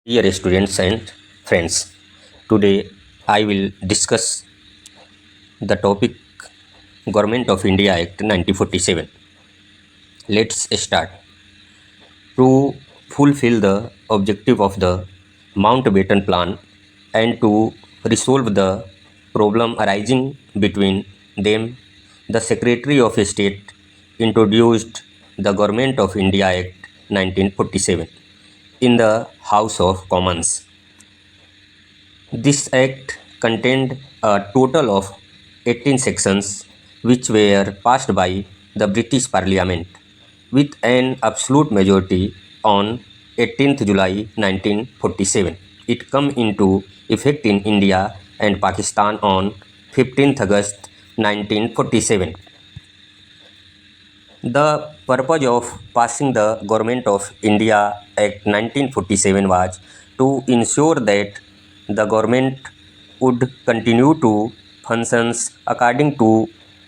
Dear students and friends, today I will discuss the topic Government of India Act 1947. Let's start. To fulfill the objective of the Mountbatten Plan and to resolve the problem arising between them, the Secretary of State introduced the Government of India Act 1947 in the House of Commons. This act contained a total of 18 sections which were passed by the British Parliament with an absolute majority on 18th July 1947. It came into effect in India and Pakistan on 15th August 1947. The purpose of passing the Government of India Act 1947 was to ensure that the government would continue to function according to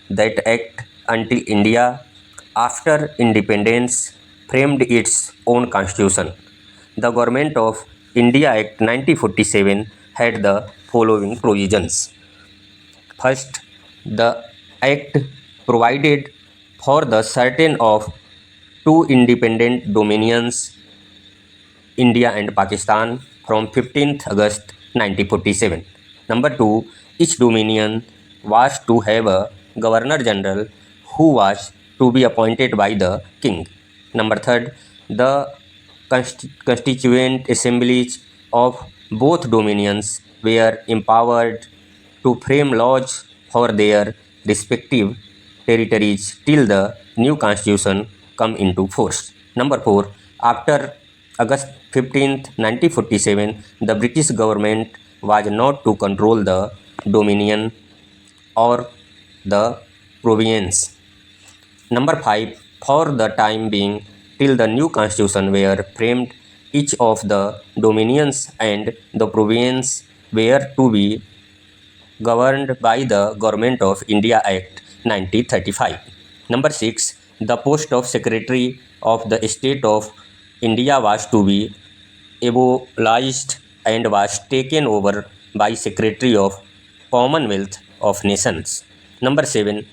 that act until India, after independence, framed its own constitution. The Government of India Act 1947 had the following provisions. First, the Act provided for the certain of two independent dominions, India and Pakistan, from 15th August 1947. Number 2, each dominion was to have a Governor General who was to be appointed by the King. Number 3, the constituent assemblies of both dominions were empowered to frame laws for their respective territories till the new constitution come into force. Number 4, after August 15th, 1947, the British government was not to control the dominion or the province. Number 5, for the time being, till the new constitution were framed, each of the dominions and the province were to be governed by the Government of India Act 1935. Number 6, the post of Secretary of the State of India was to be abolished and was taken over by Secretary of Commonwealth of Nations. Number 7,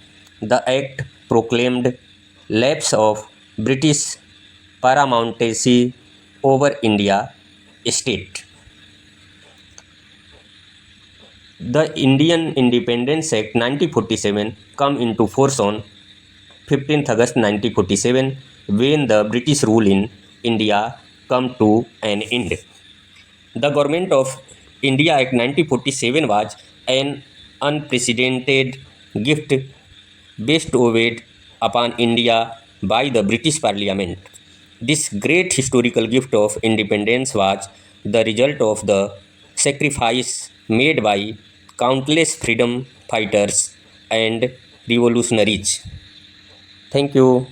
the Act proclaimed lapse of British paramountcy over India state. The Indian Independence Act 1947 come into force on 15th August 1947 when the British rule in India come to an end. The Government of India Act 1947 was an unprecedented gift bestowed upon India by the British Parliament. This great historical gift of independence was the result of the sacrifice made by countless freedom fighters and revolutionaries. Thank you.